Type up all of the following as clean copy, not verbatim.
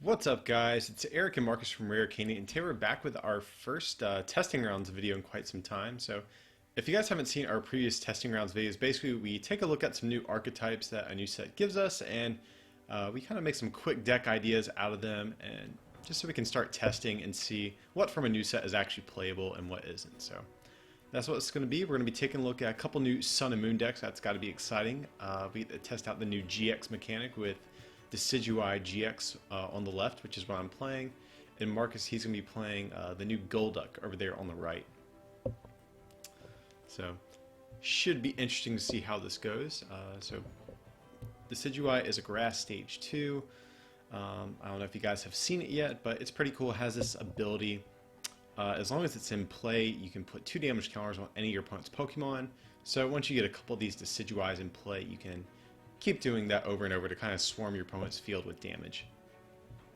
What's up, guys? It's Eric and Marcus from Rare Candy, and today we're back with our first testing rounds video in quite some time. So, if you guys haven't seen our previous testing rounds videos, basically we take a look at some new archetypes that a new set gives us, and we kind of make some quick deck ideas out of them, and just so we can start testing and see what from a new set is actually playable and what isn't. So, that's what it's going to be. We're going to be taking a look at a couple new Sun and Moon decks. That's got to be exciting. We get to test out the new GX mechanic with Decidueye GX on the left, which is what I'm playing, and Marcus, he's going to be playing the new Golduck over there on the right. So, should be interesting to see how this goes. So, Decidueye is a grass stage 2. I don't know if you guys have seen it yet, but it's pretty cool. It has this ability, as long as it's in play, you can put 2 damage counters on any of your opponent's Pokemon. So once you get a couple of these Decidueyes in play, you can keep doing that over and over to kind of swarm your opponent's field with damage.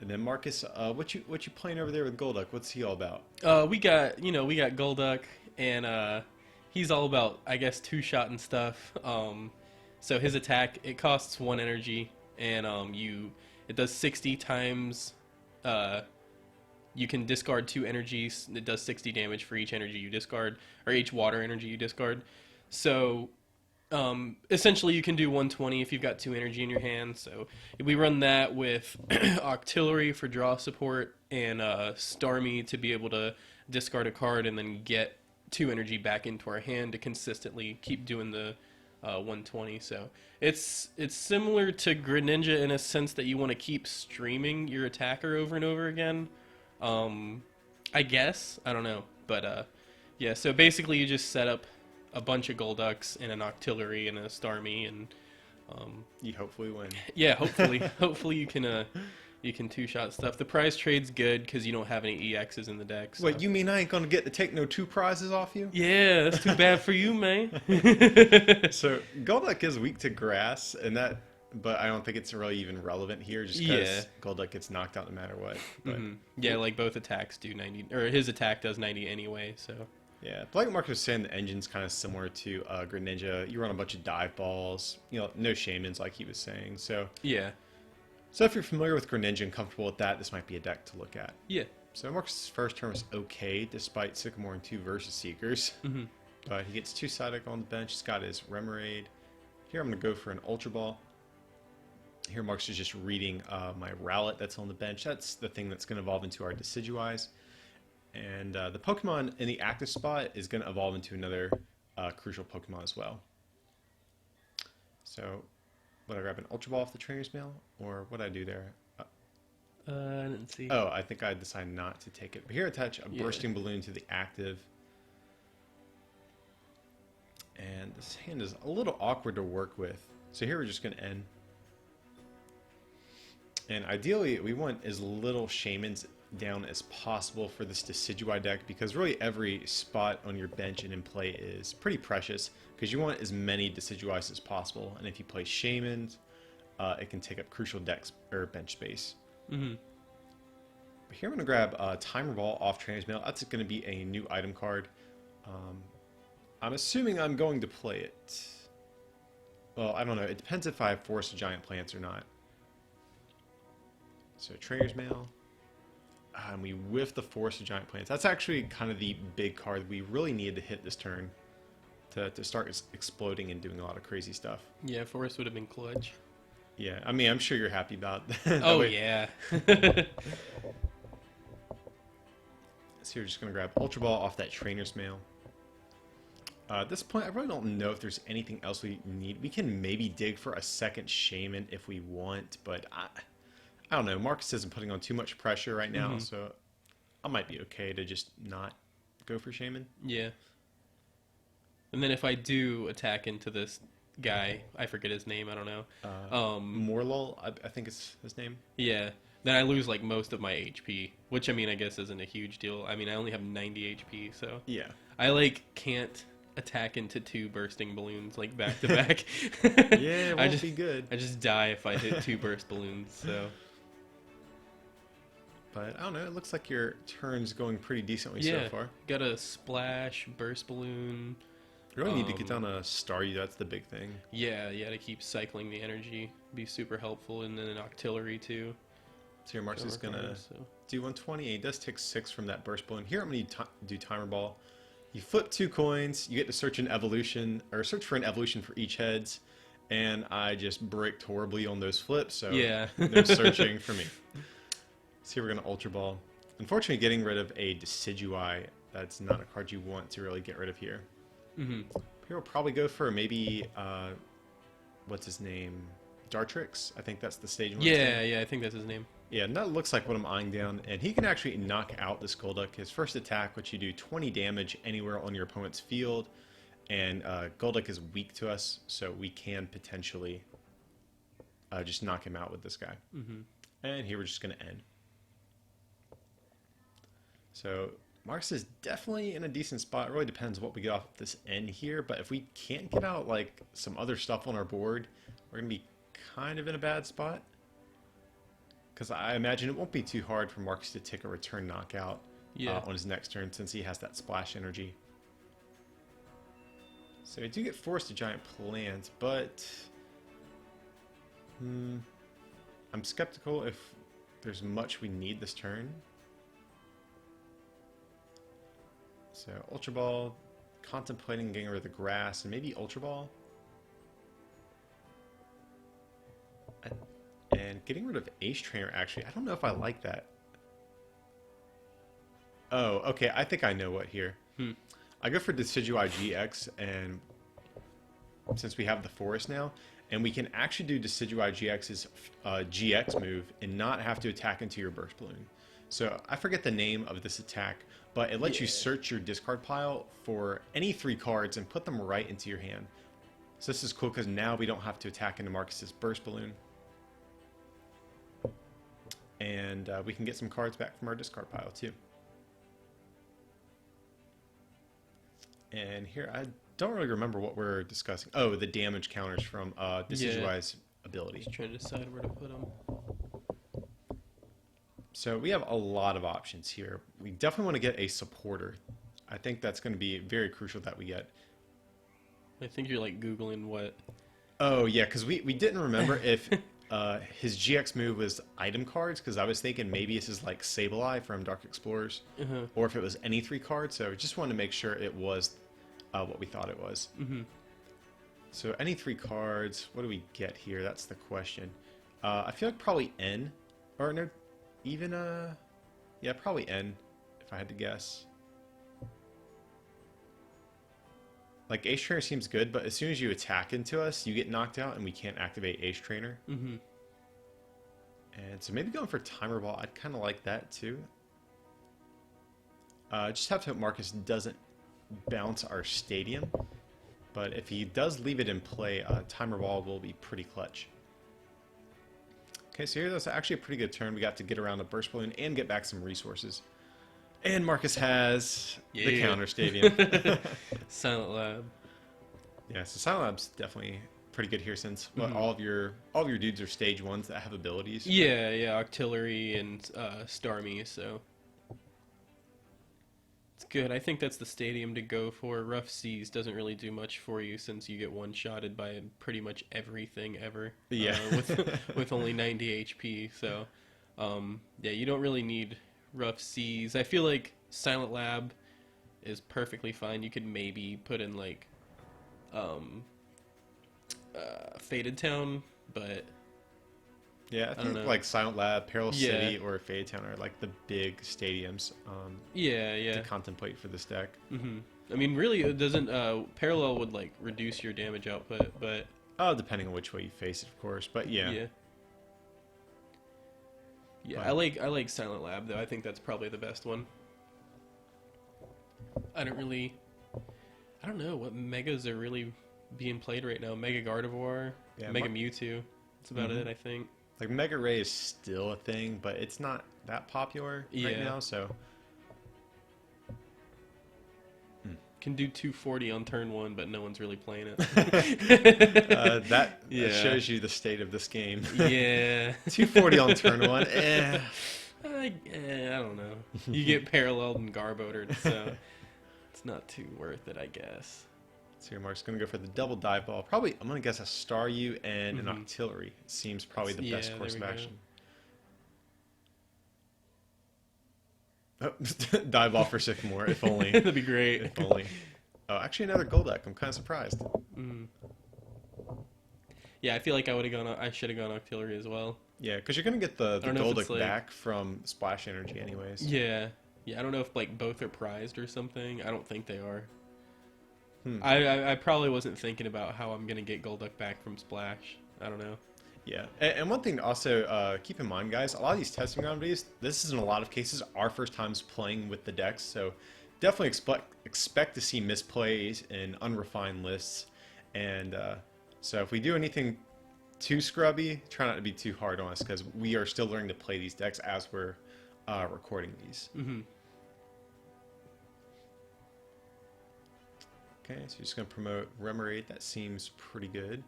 And then Marcus, what you playing over there with Golduck? What's he all about? We got Golduck, and he's all about, I guess, 2-shot and stuff. So his attack, it costs 1 energy, and it does 60 times. You can discard 2 energies. It does 60 damage for each energy you discard, or each water energy you discard. So essentially you can do 120 if you've got 2 energy in your hand. So we run that with Octillery for draw support, and Starmie to be able to discard a card and then get 2 energy back into our hand to consistently keep doing the 120. So it's similar to Greninja in a sense that you want to keep streaming your attacker over and over again. I guess, I don't know, but yeah, so basically you just set up a bunch of Golducks and an Octillery and a Starmie, and You hopefully win. yeah, hopefully you can 2-shot stuff. The prize trade's good because you don't have any EXs in the deck. So. Wait, you mean I ain't gonna get to take no 2 prizes off you? Yeah, that's too bad for you, man. So Golduck is weak to grass, and that, but I don't think it's really even relevant here, just because Golduck gets knocked out no matter what. But yeah, like both attacks do 90, or his attack does 90 anyway. So yeah, but like Mark was saying, the engine's kind of similar to Greninja. You run a bunch of dive balls, no shamans like he was saying. So yeah. So if you're familiar with Greninja and comfortable with that, this might be a deck to look at. Yeah. So Marcus' first turn was okay, despite Sycamore and 2 Versus Seekers. But he gets 2 Psyduck on the bench. He's got his Remoraid. Here I'm going to go for an Ultra Ball. Here Marcus is just reading my Rowlet that's on the bench. That's the thing that's going to evolve into our Decidueyes. And the Pokemon in the active spot is going to evolve into another crucial Pokemon as well. So, would I grab an Ultra Ball off the trainer's mail? Or what did I do there? I didn't see. Oh, I think I decided not to take it. But here attach a Bursting Balloon to the active. And this hand is a little awkward to work with. So here we're just going to end. And ideally, we want as little Shamans down as possible for this Decidueye deck, because really every spot on your bench and in play is pretty precious, because you want as many Decidueyes as possible, and if you play Shamans, it can take up crucial decks or bench space. But here I'm going to grab Timer Ball off Trainer's Mail. That's going to be a new item card. I'm assuming I'm going to play it. Well, I don't know. It depends if I have Forest of Giant Plants or not. So Trainer's Mail. And we whiff the Forest of Giant Plants. That's actually kind of the big card we really needed to hit this turn to start exploding and doing a lot of crazy stuff. Yeah, Forest would have been clutch. Yeah, I mean, I'm sure you're happy about that. Oh, yeah. So you're just going to grab Ultra Ball off that Trainer's Mail. At this point, I really don't know if there's anything else we need. We can maybe dig for a second Shaman if we want, but I don't know. Marcus isn't putting on too much pressure right now, so I might be okay to just not go for Shaman. Yeah. And then if I do attack into this guy, I forget his name, I don't know. Morlul, I think is his name. Yeah. Then I lose like most of my HP, which I mean I guess isn't a huge deal. I mean I only have 90 HP, so yeah. I can't attack into 2 bursting balloons like back to back. Yeah, it won't be good. I just die if I hit 2 burst balloons, so. But I don't know, it looks like your turn's going pretty decently so far. Got a splash, burst balloon. You really need to get down a Staryu, that's the big thing. Yeah, to keep cycling the energy. Be super helpful, and then an Octillery too. So your Mark's is going to So. do 120. He does take 6 from that burst balloon. Here I'm going to do Timer Ball. You flip 2 coins. You get to search search for an evolution for each heads. And I just bricked horribly on those flips, so Yeah. no searching for me. So here we're going to Ultra Ball. Unfortunately, getting rid of a Decidueye, that's not a card you want to really get rid of here. Mm-hmm. Here we'll probably go for maybe, what's his name? Dartrix? I think that's the stage one. Yeah, I think that's his name. Yeah, and that looks like what I'm eyeing down. And he can actually knock out this Golduck. His first attack, which you do 20 damage anywhere on your opponent's field. And Golduck is weak to us, so we can potentially just knock him out with this guy. Mm-hmm. And here we're just going to end. So Marcus is definitely in a decent spot. It really depends what we get off this end here. But if we can't get out like some other stuff on our board, we're going to be kind of in a bad spot. Because I imagine it won't be too hard for Marcus to take a return knockout on his next turn since he has that splash energy. So I do get forced to giant plant, but I'm skeptical if there's much we need this turn. So Ultra Ball, contemplating getting rid of the grass, and maybe Ultra Ball. And getting rid of Ace Trainer, actually, I don't know if I like that. Oh, okay, I think I know what here. I go for Decidueye GX, and since we have the forest now, and we can actually do Decidueye GX's GX move and not have to attack into your burst balloon. So I forget the name of this attack, but it lets you search your discard pile for any 3 cards and put them right into your hand. So this is cool because now we don't have to attack into Marcus's burst balloon. And we can get some cards back from our discard pile too. And here, I don't really remember what we're discussing. Oh, the damage counters from Decidueye's ability. Just trying to decide where to put them. So we have a lot of options here. We definitely want to get a supporter. I think that's going to be very crucial that we get. I think you're like Googling what. Oh, yeah, because we didn't remember if his GX move was item cards, because I was thinking maybe this is like Sableye from Dark Explorers, or if it was any 3 cards. So I just wanted to make sure it was what we thought it was. So any 3 cards, what do we get here? That's the question. I feel like probably N, or no, even, yeah, probably N, if I had to guess. Like, Ace Trainer seems good, but as soon as you attack into us, you get knocked out, and we can't activate Ace Trainer. And so maybe going for Timer Ball, I'd kind of like that, too. Just have to hope Marcus doesn't bounce our stadium. But if he does leave it in play, Timer Ball will be pretty clutch. Okay, so here that's actually a pretty good turn. We got to get around a burst balloon and get back some resources. And Marcus has the counter stadium. Silent Lab. Yeah, so Silent Lab's definitely pretty good here since all of your dudes are stage 1s that have abilities. Yeah, Artillery and Starmie, so it's good. I think that's the stadium to go for. Rough Seas doesn't really do much for you since you get one-shotted by pretty much everything ever. Yeah. With only 90 HP, so yeah, you don't really need Rough Seas. I feel like Silent Lab is perfectly fine. You could maybe put in like Faded Town, but yeah, I think like Silent Lab, Peril City, or Faded Town are like the big stadiums to contemplate for this deck. I mean, really, it doesn't. Parallel would like reduce your damage output, but depending on which way you face it, of course. But yeah. I like Silent Lab though. I think that's probably the best one. I don't know what megas are really being played right now. Mega Gardevoir, Mega Mewtwo. That's about it, I think. Like Mega Ray is still a thing, but it's not that popular right now. So can do 240 on turn 1, but no one's really playing it. That shows you the state of this game. Yeah. 240 on turn 1. I don't know. You get paralleled and garboatered, so it's not too worth it, I guess. So here Mark's going to go for the double dive ball. Probably, I'm going to guess a Staryu and an Artillery. Seems probably the best course of action. Oh, dive off for Sycamore, if only. That'd be great. If only. Oh, actually another Golduck. I'm kind of surprised. Mm. Yeah, I feel like I would have gone. I should have gone Octillery as well. Yeah, because you're going to get the I don't know if it's Golduck like- back from Splash Energy anyways. Yeah, yeah. I don't know if like both are prized or something. I don't think they are. Hmm. I probably wasn't thinking about how I'm gonna get Golduck back from Splash. I don't know. Yeah, and one thing to also keep in mind, guys, a lot of these testing round videos, this is in a lot of cases our first times playing with the decks, so definitely expect to see misplays and unrefined lists. And so if we do anything too scrubby, try not to be too hard on us, because we are still learning to play these decks as we're recording these. Mm-hmm. Okay, so you're just going to promote Remoraid. That seems pretty good.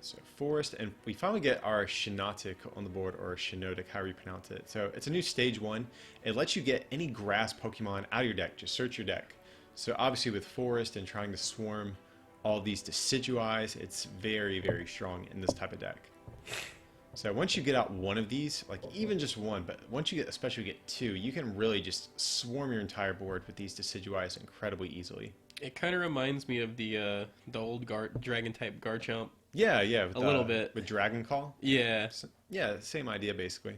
So Forest, and we finally get our Shiinotic on the board, or Shiinotic, however you pronounce it. So it's a new stage 1. It lets you get any grass Pokemon out of your deck. Just search your deck. So obviously with Forest and trying to swarm all these Decidueyes, it's very, very strong in this type of deck. So once you get out one of these, like even just one, but once you especially get 2, you can really just swarm your entire board with these Decidueyes incredibly easily. It kind of reminds me of the old Dragon type Garchomp. Yeah, yeah. With, A little bit. With Dragon Call. Yeah. So, yeah, same idea basically.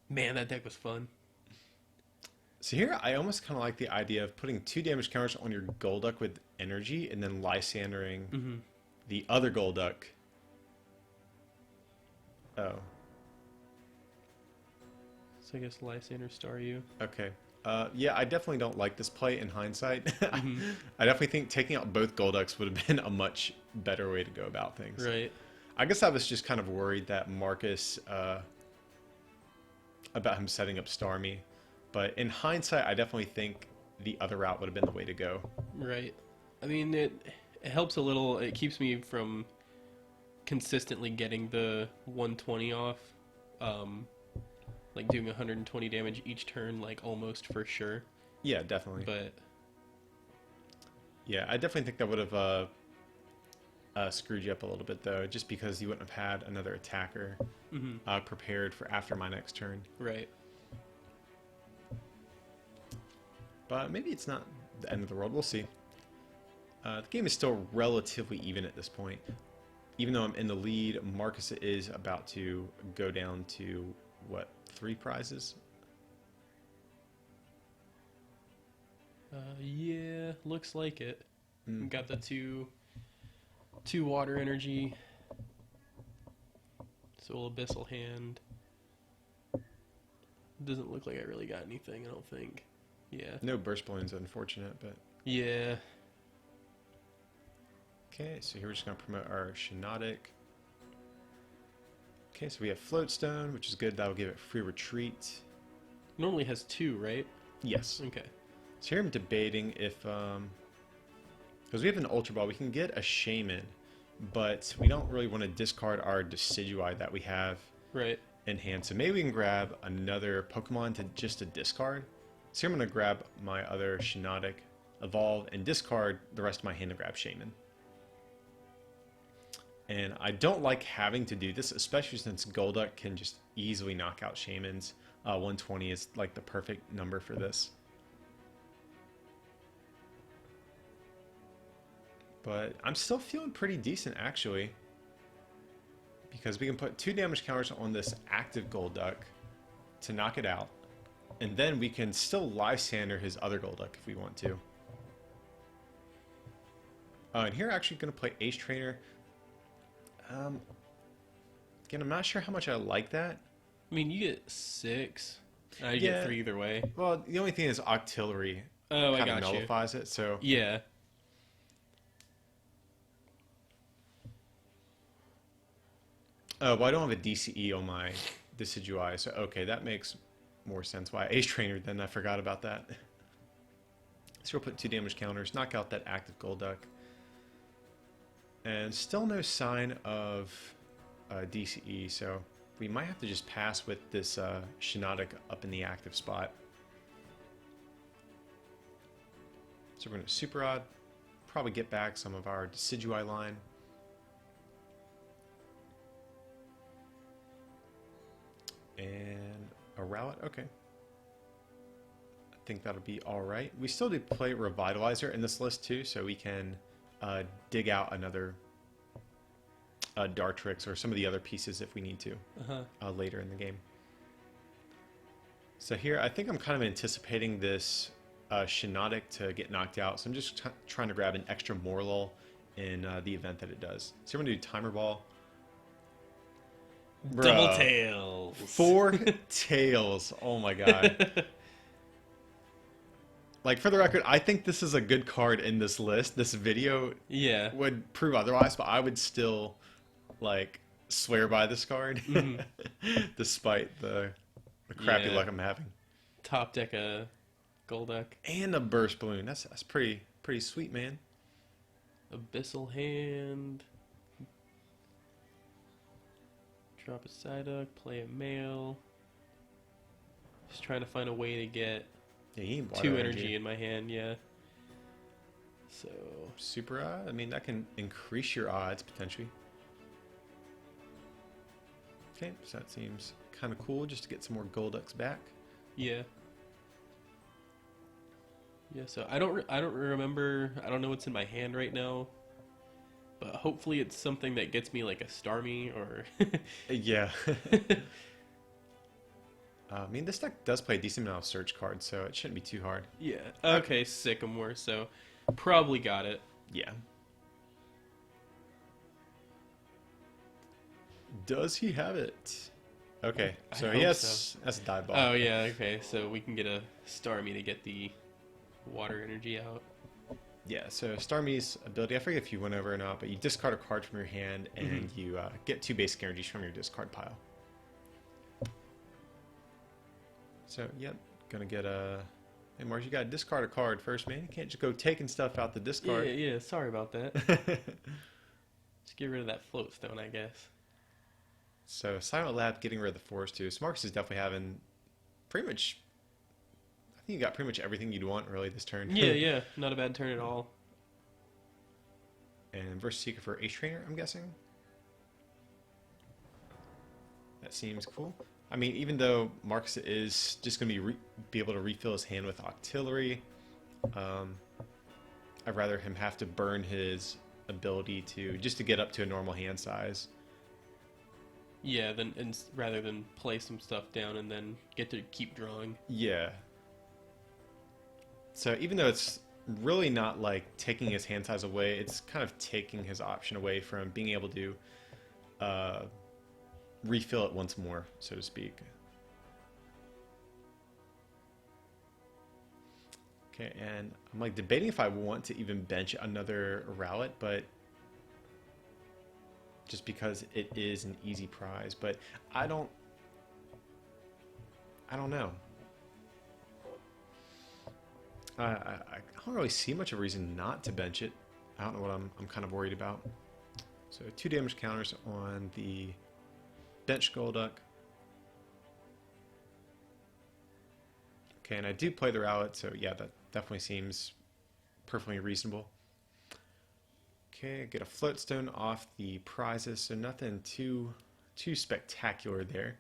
Man, that deck was fun. So here, I almost kind of like the idea of putting 2 damage counters on your Golduck with energy, and then Lysandering the other Golduck. Oh. So I guess Lysander Star you. Okay. Yeah, I definitely don't like this play in hindsight. I definitely think taking out both Golducks would have been a much better way to go about things. Right. I guess I was just kind of worried that Marcus, about him setting up Starmie. But in hindsight, I definitely think the other route would have been the way to go. Right. I mean, it helps a little. It keeps me from consistently getting the 120 off. Like doing 120 damage each turn, like almost for sure. Yeah, definitely. But yeah, I definitely think that would have screwed you up a little bit, though, just because you wouldn't have had another attacker prepared for after my next turn. right. But maybe it's not the end of the world. We'll see. The game is still relatively even at this point. Even though I'm in the lead, Marcus is about to go down to, what, 3 prizes? Yeah, looks like it. Got the two water energy. Soul Abyssal Hand. Doesn't look like I really got anything, I don't think. Yeah. No burst balloons, unfortunate, but... Yeah. Okay, so here we're just going to promote our Shiinotic. Okay, so we have Floatstone, which is good. That'll give it free retreat. Normally has 2, right? Yes. Okay. So here I'm debating if... because we have an Ultra Ball, we can get a Shaman, but we don't really want to discard our Decidueye that we have Right. in hand. So maybe we can grab another Pokemon to discard. So I'm going to grab my other Shiinotic, evolve, and discard the rest of my hand to grab Shaman. And I don't like having to do this, especially since Golduck can just easily knock out Shamans. 120 is like the perfect number for this. But I'm still feeling pretty decent, actually. Because we can put 2 damage counters on this active Golduck to knock it out. And then we can still Lysander his other Golduck if we want to. And here I'm actually going to play Ace Trainer. Again, I'm not sure how much I like that. I mean, you get 6. You Yeah. get 3 either way. Well, the only thing is Octillery Oh, I kind of got you. nullifies it, so... Yeah. Oh, well, I don't have a DCE on my Decidueye, so okay, that makes more sense. Why Ace Trainer, then I forgot about that. So we'll put 2 damage counters, knock out that active Golduck. And still no sign of DCE, so we might have to just pass with this Shiinotic up in the active spot. So we're going to Super Rod, probably get back some of our Decidueye line. And a Rowlet? Okay. I think that'll be alright. We still do play Revitalizer in this list too, so we can dig out another Dartrix or some of the other pieces if we need to later in the game. So here, I think I'm kind of anticipating this Shiinotic to get knocked out, so I'm just trying to grab an extra Morlul in the event that it does. So we're going to do Timer Ball. Double tails. 4 tails. Oh my god. Like, for the record, I think this is a good card in this list. This video would prove otherwise, but I would still, like, swear by this card. Despite the crappy luck I'm having. Top deck a Golduck. And a Burst Balloon. That's pretty sweet, man. Abyssal Hand. Drop a Psyduck, play a Male. Just trying to find a way to get 2 energy in my hand, So Super Eye? I mean, that can increase your odds, potentially. Okay, so that seems kind of cool, just to get some more Golducks back. Yeah, so I don't remember, I don't know what's in my hand right now. But hopefully it's something that gets me like a Starmie or... Yeah. I mean, this deck does play a decent amount of search cards, so it shouldn't be too hard. Yeah. Okay, Sycamore, so probably got it. Yeah. Does he have it? Okay, so yes, that's a dive ball. Oh, yeah, okay, so we can get a Starmie to get the water energy out. Yeah, so Starmie's ability, I forget if you went over or not, but you discard a card from your hand and you get 2 basic energies from your discard pile. So, yep, gonna get a... Hey, Mars, you gotta discard a card first, man. You can't just go taking stuff out the discard. Yeah, sorry about that. Just get rid of that float stone, I guess. So, Silent Lab getting rid of the forest too. So Marcus is definitely having pretty much... I think you got pretty much everything you'd want, really, this turn. Yeah, not a bad turn at all. And Versus Seeker for Ace Trainer, I'm guessing? That seems cool. I mean, even though Marcus is just going to be able to refill his hand with Octillery, I'd rather him have to burn his ability just to get up to a normal hand size. Yeah, rather than play some stuff down and then get to keep drawing. Yeah. So even though it's really not like taking his hand size away, it's kind of taking his option away from being able to refill it once more, so to speak. Okay, and I'm like debating if I want to even bench another Rowlet, but just because it is an easy prize, but I don't know. I don't really see much of a reason not to bench it. I don't know what I'm kind of worried about. So 2 damage counters on the bench Golduck. Okay, and I do play the Rowlet, so yeah, that definitely seems perfectly reasonable. Okay, get a Floatstone off the prizes, so nothing too spectacular there.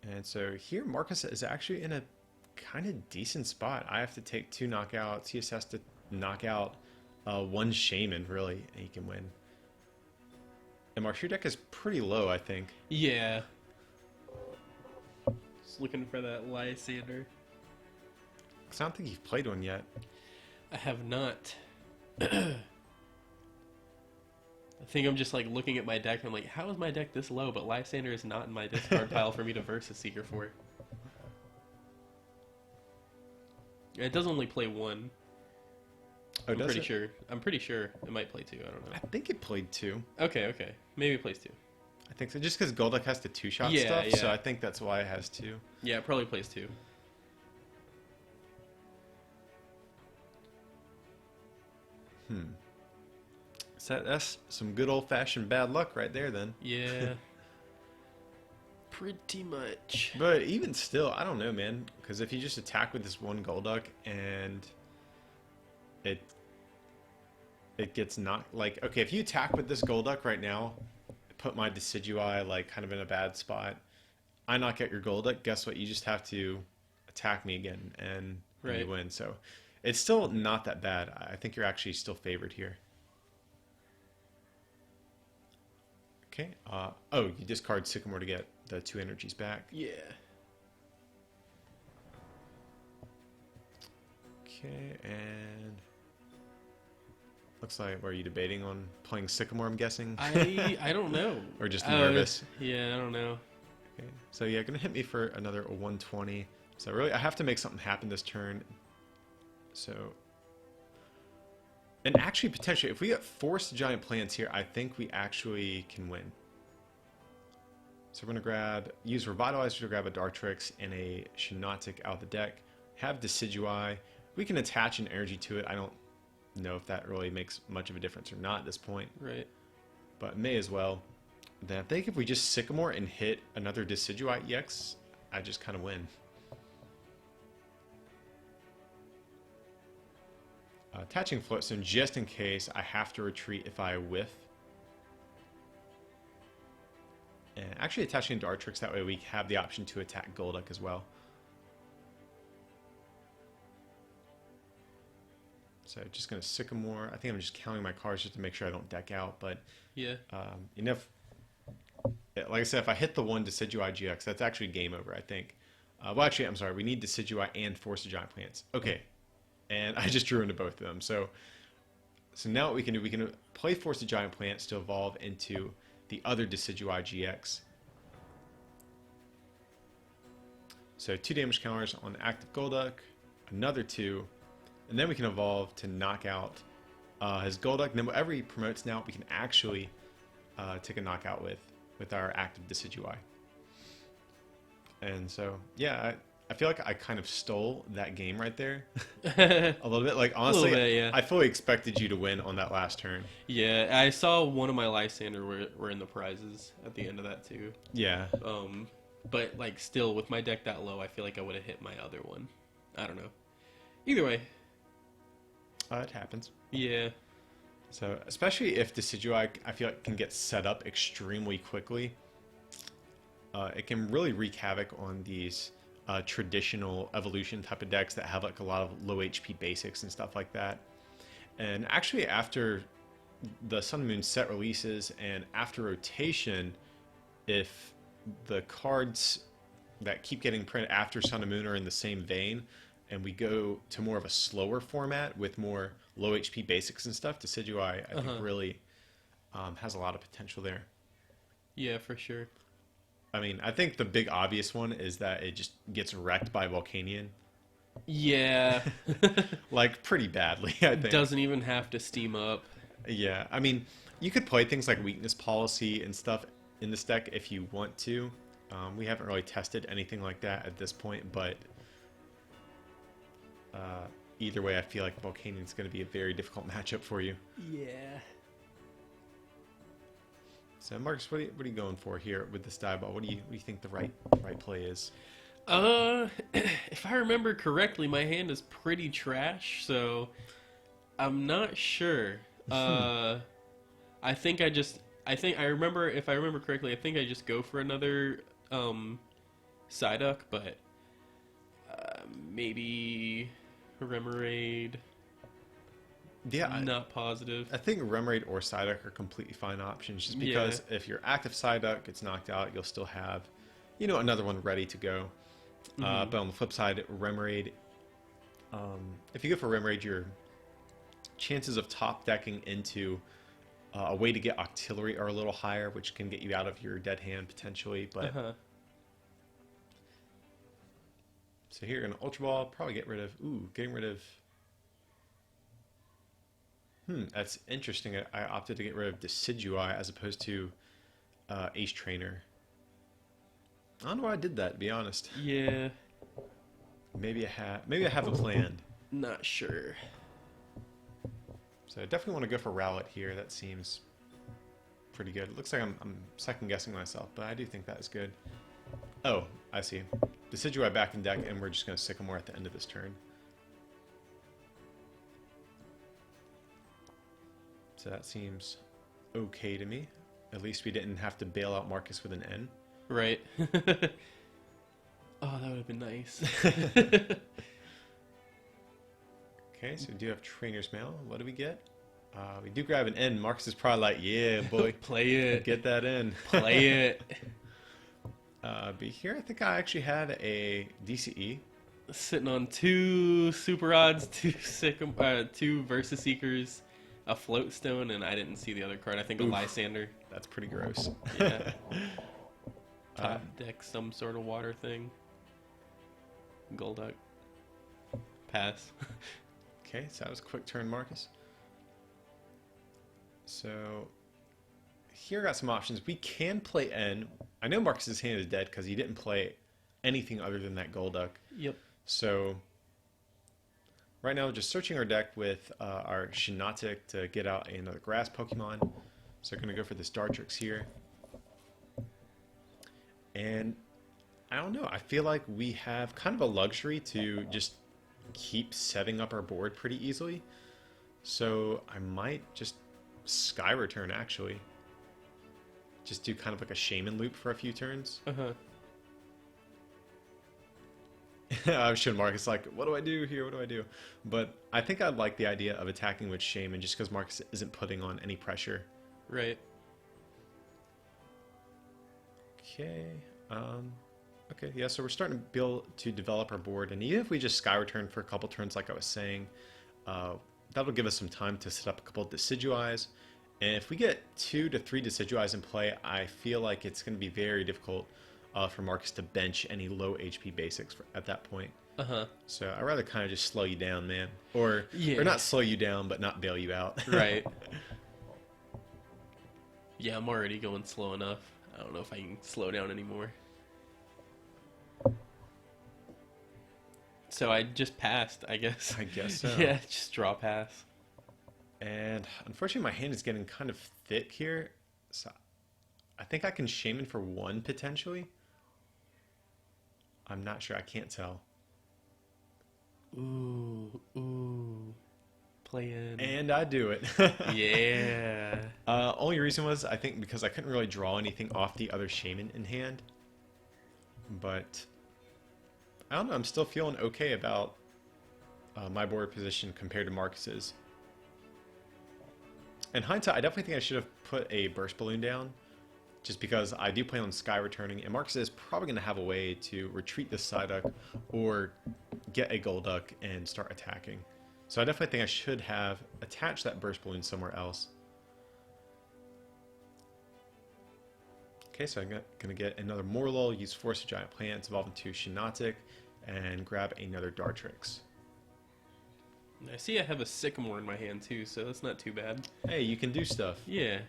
And so here, Marcus is actually in a kind of decent spot. I have to take 2 knockouts. He just has to knock out 1 Shaman, really, and he can win. And Marcus, your deck is pretty low, I think. Yeah. Just looking for that Lysander. Because I don't think you've played one yet. I have not. I think I'm just like looking at my deck and I'm like, how is my deck this low? But Lysander is not in my discard pile for me to Versus Seeker for. It does only play 1. Oh, I'm pretty sure. I'm pretty sure it might play 2. I don't know. I think it played 2. Okay. Maybe it plays 2. I think so. Just because Golduck has the 2-shot stuff, so I think that's why it has 2. Yeah, it probably plays 2. So that's some good old-fashioned bad luck right there, then. Yeah. Pretty much. But even still, I don't know, man. Because if you just attack with this 1 Golduck and it gets knocked... Like, okay, if you attack with this Golduck right now, put my Decidueye like kind of in a bad spot. I knock out your Golduck. Guess what? You just have to attack me again, and Right. you win. So it's still not that bad. I think you're actually still favored here. Okay. Oh, you discard Sycamore to get the 2 energies back. Yeah. Okay, and looks like, were you debating on playing Sycamore, I'm guessing? I don't know. Or just nervous? Yeah, I don't know. Okay, so yeah, gonna hit me for another 120. So really, I have to make something happen this turn. So, and actually, potentially, if we get forced giant plants here, I think we actually can win. So we're gonna use Revitalizer to grab a Dartrix and a Shiinotic out of the deck. Have Decidueye. We can attach an energy to it. I don't know if that really makes much of a difference or not at this point. Right. But may as well. Then I think if we just Sycamore and hit another Decidueye EX, I just kind of win. Attaching Floatstone just in case I have to retreat if I whiff. And actually attaching Dartrix, that way we have the option to attack Golduck as well. So just going to Sycamore. I think I'm just counting my cards just to make sure I don't deck out. But Yeah. like I said, if I hit the one Decidueye GX, that's actually game over, I think. Well, actually, I'm sorry. We need Decidueye and Force of Giant Plants. Okay. And I just drew into both of them. So now what we can do, we can play Force of Giant Plants to evolve into the other Decidueye GX. So 2 damage counters on the active Golduck, another 2, and then we can evolve to knock out his Golduck. And then whatever he promotes now, we can actually take a knockout with our active Decidueye. And so, yeah, I feel like I kind of stole that game right there a little bit. Like, honestly, bit, yeah. I fully expected you to win on that last turn. Yeah, I saw one of my Lysander were in the prizes at the end of that too. Yeah. But like still with my deck that low, I feel like I would have hit my other one. I don't know. Either way. It happens. Yeah. So, especially if Decidueye, I feel like, can get set up extremely quickly. It can really wreak havoc on these traditional evolution type of decks that have like a lot of low HP basics and stuff like that. And actually, after the Sun and Moon set releases and after rotation, if the cards that keep getting printed after Sun and Moon are in the same vein, and we go to more of a slower format with more low HP basics and stuff, Decidueye, I think, really has a lot of potential there. Yeah, for sure. I mean, I think the big obvious one is that it just gets wrecked by Volcanion. Yeah. Like, pretty badly, I think. Doesn't even have to steam up. Yeah, I mean, you could play things like Weakness Policy and stuff in this deck if you want to. We haven't really tested anything like that at this point, but either way, I feel like Volcanion's going to be a very difficult matchup for you. Yeah. So, Marcus, what are you going for here with this die ball? What do you think the right play is? If I remember correctly, my hand is pretty trash, so I'm not sure. I think if I remember correctly, I think I just go for another Psyduck, but maybe Remoraid. Yeah, I'm not positive. I think Remoraid or Psyduck are completely fine options, just because if your active Psyduck gets knocked out, you'll still have, another one ready to go. But on the flip side, Remoraid, if you go for Remoraid, your chances of top decking into a way to get Octillery are a little higher, which can get you out of your dead hand potentially. But so here, an Ultra Ball, probably getting rid of. That's interesting. I opted to get rid of Decidueye as opposed to Ace Trainer. I don't know why I did that, to be honest. Yeah. Maybe I have a plan. Not sure. So I definitely want to go for Rowlet here. That seems pretty good. It looks like I'm second guessing myself, but I do think that is good. Oh, I see. Decidueye back in deck, and we're just going to Sycamore at the end of this turn. So that seems okay to me. At least we didn't have to bail out Marcus with an N. Right. Oh, that would have been nice. Okay, so we do have Trainer's Mail. What do we get? We do grab an N. Marcus is probably like, yeah, boy. Play it. Get that in. Play it. But here I think I actually had a DCE. Sitting on 2 super odds, 2 2 Versus Seekers, a Float Stone, and I didn't see the other card. I think a Oof. Lysander. That's pretty gross. Yeah. Top deck, some sort of water thing. Golduck. Pass. Okay, so that was a quick turn, Marcus. So here I got some options. We can play N. I know Marcus's hand is dead because he didn't play anything other than that Golduck. Yep. So right now, just searching our deck with our Shiinotic to get out another grass Pokemon. So we're going to go for this Dartrix here. And I don't know, I feel like we have kind of a luxury to just keep setting up our board pretty easily. So I might just Sky Return, actually. Just do kind of like a Shaman loop for a few turns. Uh-huh. I was showing Marcus like, what do I do here? What do I do? But I think I like the idea of attacking with Shaman just because Marcus isn't putting on any pressure. Right. Okay. Okay, yeah, so we're starting to develop our board, and even if we just Sky Return for a couple turns like I was saying, that'll give us some time to set up a couple of Decidueyes. And if we get 2 to 3 Decidueyes in play, I feel like it's going to be very difficult for Marcus to bench any low HP basics at that point. Uh-huh. So I'd rather kind of just slow you down, man. Or Yeah. or not slow you down, but not bail you out. Right. Yeah, I'm already going slow enough. I don't know if I can slow down anymore. So I just passed, I guess. I guess so. Yeah, just draw pass. And unfortunately, my hand is getting kind of thick here. So I think I can Shaman for 1 potentially. I'm not sure. I can't tell. Ooh. Play in. And I do it. Yeah. Only reason was, I think, because I couldn't really draw anything off the other Shaman in hand. But I don't know. I'm still feeling okay about my board position compared to Marcus's. In hindsight, I definitely think I should have put a Burst Balloon down, just because I do plan on Sky Returning, and Marcus is probably going to have a way to retreat this Psyduck or get a Golduck and start attacking. So I definitely think I should have attached that Burst Balloon somewhere else. Okay, so I'm going to get another Morlul, use Force of Giant Plants, evolve into Shiinotic, and grab another Dartrix. I see I have a Sycamore in my hand too, so that's not too bad. Hey, you can do stuff. Yeah.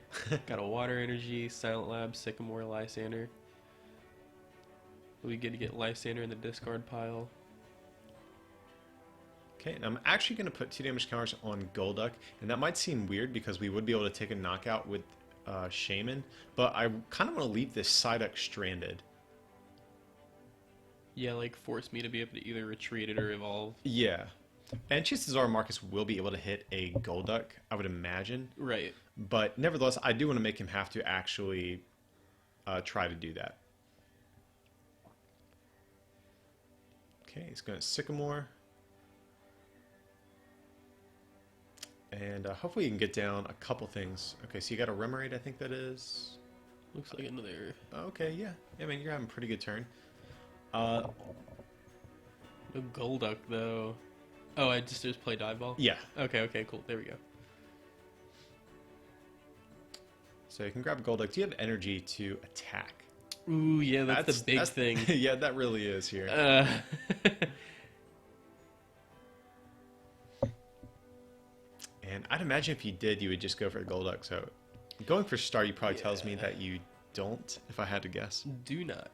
Got a Water Energy, Silent Lab, Sycamore, Lysander. We get to get Lysander in the discard pile. Okay, and I'm actually going to put 2 damage counters on Golduck, and that might seem weird because we would be able to take a knockout with Shaman, but I kind of want to leave this Psyduck stranded. Yeah, like force me to be able to either retreat it or evolve. Yeah. And chances are Marcus will be able to hit a Golduck, I would imagine. Right. But nevertheless, I do want to make him have to actually try to do that. Okay, he's going to Sycamore. And hopefully you can get down a couple things. Okay, so you got a Remoraid, I think that is. Looks like another... Okay, yeah. I mean, you're having a pretty good turn. No Golduck, though. Oh, I just play Dive Ball? Yeah. Okay, cool. There we go. So you can grab a Golduck. Do you have energy to attack? Ooh, yeah, that's the big thing. Yeah, that really is here. And I'd imagine if you did, you would just go for the Golduck. So going for Star, you probably tells me that you don't, if I had to guess. Do not.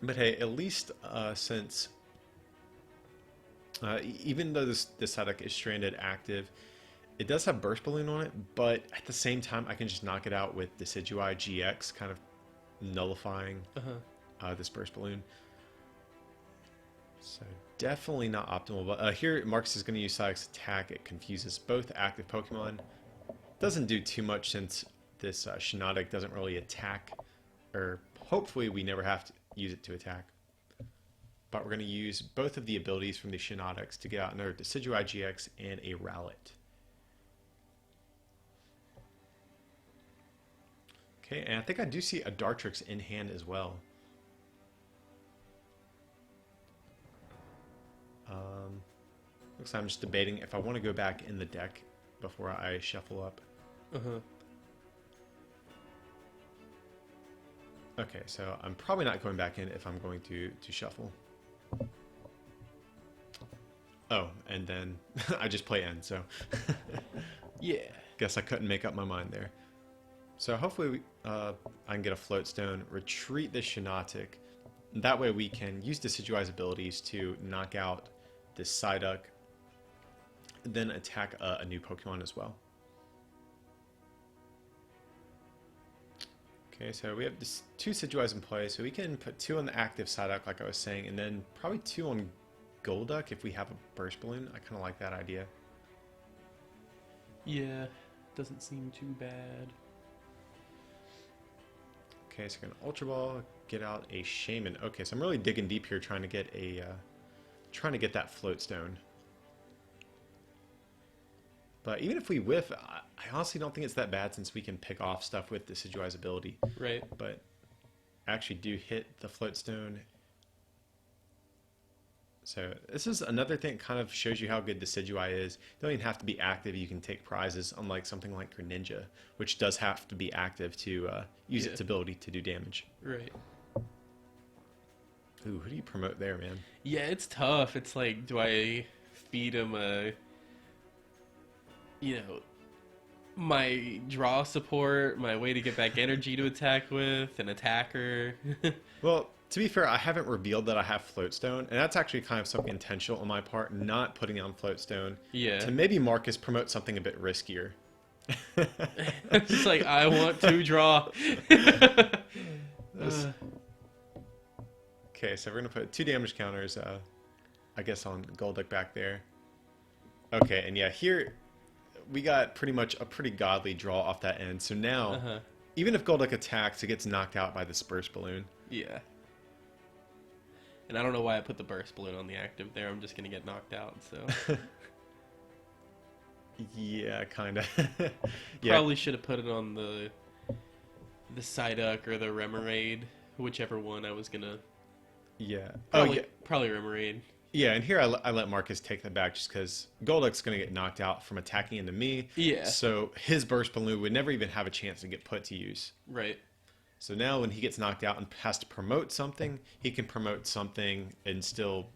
But hey, at least since even though this Psyduck is stranded active, it does have Burst Balloon on it, but at the same time, I can just knock it out with Decidueye GX, kind of nullifying this Burst Balloon. So definitely not optimal. But here, Marcus is going to use Psyduck's attack. It confuses both active Pokemon. Doesn't do too much since this Shiinotic doesn't really attack, or hopefully we never have to use it to attack. But we're going to use both of the abilities from the Shiinotics to get out another Decidueye GX and a Rowlet. Okay, and I think I do see a Dartrix in hand as well. Looks like I'm just debating if I want to go back in the deck before I shuffle up. Okay, so I'm probably not going back in if I'm going to shuffle. Oh, and then I just play end, so Yeah. guess I couldn't make up my mind there. So hopefully I can get a Float Stone, retreat this Shiinotic. That way we can use Decidueye's abilities to knock out this Psyduck, then attack a new Pokemon as well. Okay, so we have this 2 Decidueyes in play, so we can put 2 on the active Psyduck, like I was saying, and then probably 2 on Golduck if we have a Burst Balloon. I kind of like that idea. Yeah, doesn't seem too bad. Okay, so we're gonna Ultra Ball, get out a Shaman. Okay, so I'm really digging deep here, trying to get that Float Stone. But even if we whiff, I honestly don't think it's that bad since we can pick off stuff with Decidueye's ability. Right. But I actually do hit the Float Stone. So this is another thing that kind of shows you how good Decidueye is. You don't even have to be active. You can take prizes, unlike something like Greninja, which does have to be active to use its ability to do damage. Right. Ooh, who do you promote there, man? Yeah, it's tough. It's like, do I feed him my draw support, my way to get back energy to attack with, an attacker? Well, to be fair, I haven't revealed that I have Float Stone, and that's actually kind of something intentional on my part, not putting on Float Stone. Yeah. To maybe Marcus promote something a bit riskier. It's just like, I want to draw. Okay, so we're going to put 2 damage counters, I guess, on Golduck back there. Okay, and yeah, here we got pretty much a pretty godly draw off that end. So now, even if Golduck attacks, it gets knocked out by this Burst Balloon. Yeah. And I don't know why I put the Burst Balloon on the active there. I'm just going to get knocked out, so. Yeah, kind of. Probably should have put it on the Psyduck or the Remoraid, whichever one I was going to. Yeah. Probably Remoraid. Yeah, and here I let Marcus take that back just because Golduck's going to get knocked out from attacking into me. Yeah. So his Burst Balloon would never even have a chance to get put to use. Right. So now when he gets knocked out and has to promote something, he can promote something and still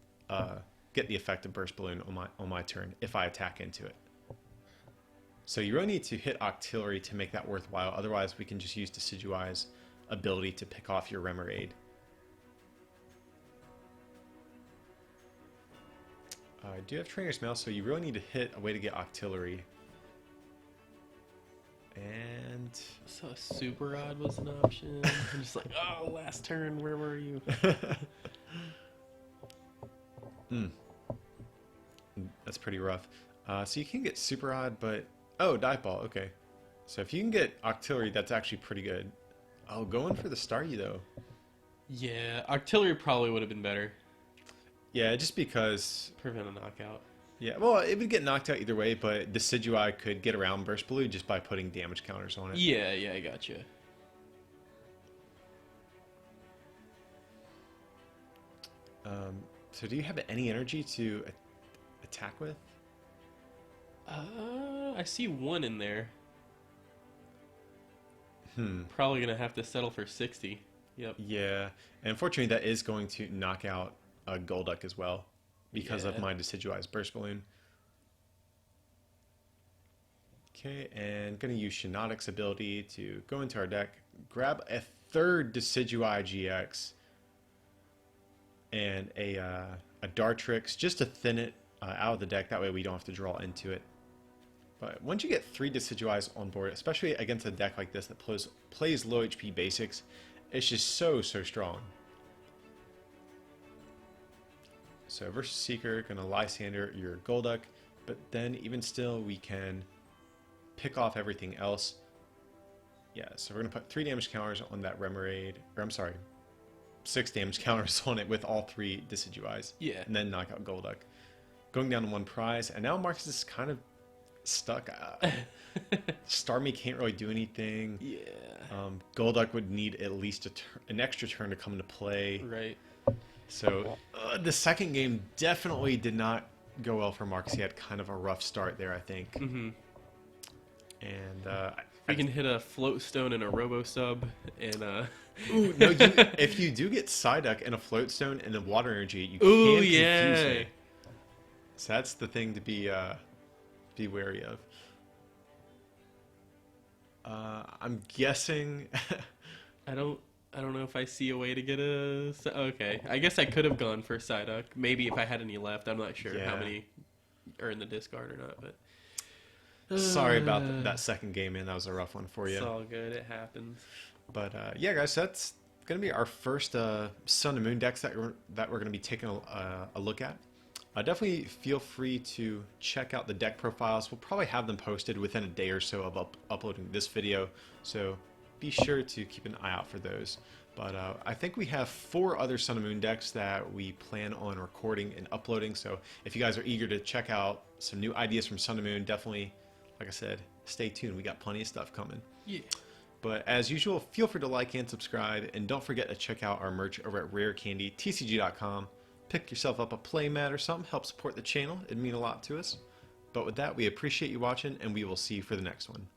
get the effect of Burst Balloon on my turn if I attack into it. So you really need to hit Octillery to make that worthwhile. Otherwise, we can just use Decidueye's ability to pick off your Remoraid. I do have Trainer's Mail, so you really need to hit a way to get Octillery. And So Super Odd was an option. I'm just like, oh, last turn, where were you? That's pretty rough. So you can get Super Odd, but oh, Dive Ball. Okay, so if you can get Octillery, that's actually pretty good. Oh, going for the Staryu though. Yeah, Artillery probably would have been better. Yeah, just because. Prevent a knockout. Yeah, well, it would get knocked out either way, but Decidueye could get around Burst Balloon just by putting damage counters on it. Yeah, I gotcha. So do you have any energy to attack with? I see 1 in there. Probably gonna have to settle for 60. Yep. Yeah, and unfortunately that is going to knock out Golduck as well because of my Decidueye's Burst Balloon. Okay, and going to use Shiinotic's ability to go into our deck, grab a 3rd Decidueye GX, and a Dartrix just to thin it out of the deck. That way we don't have to draw into it. But once you get 3 Decidueyes on board, especially against a deck like this that plays low HP basics, it's just so strong. So versus Seeker, gonna Lysander your Golduck, but then even still we can pick off everything else. Yeah, so we're going to put 3 damage counters on that Remoraid, or I'm sorry, 6 damage counters on it with all 3 Decidueyes. Yeah. And then knock out Golduck. Going down to 1 prize, and now Marcus is kind of stuck. Starmie can't really do anything. Yeah. Golduck would need at least an extra turn to come into play. Right. So the second game definitely did not go well for Marcus. He had kind of a rough start there, I think. Mm-hmm. And we can hit a float stone and a robo sub, and ooh, no, if you do get Psyduck and a float stone and the water energy, you can ooh, confuse yeah. me. So that's the thing to be wary of. I'm guessing. I don't know if I see a way to get a. Okay, I guess I could have gone for Psyduck. Maybe if I had any left. I'm not sure how many are in the discard or not. But sorry about that second game, man. That was a rough one for you. It's all good. It happens. But yeah, guys, that's gonna be our first Sun and Moon decks that we're gonna be taking a look at. Definitely feel free to check out the deck profiles. We'll probably have them posted within a day or so of uploading this video, so be sure to keep an eye out for those. But I think we have 4 other Sun and Moon decks that we plan on recording and uploading, so if you guys are eager to check out some new ideas from Sun and Moon, definitely, like I said, stay tuned. We got plenty of stuff coming. Yeah. But as usual, feel free to like and subscribe, and don't forget to check out our merch over at rarecandytcg.com. Pick yourself up a playmat or something, help support the channel. It'd mean a lot to us. But with that, we appreciate you watching, and we will see you for the next one.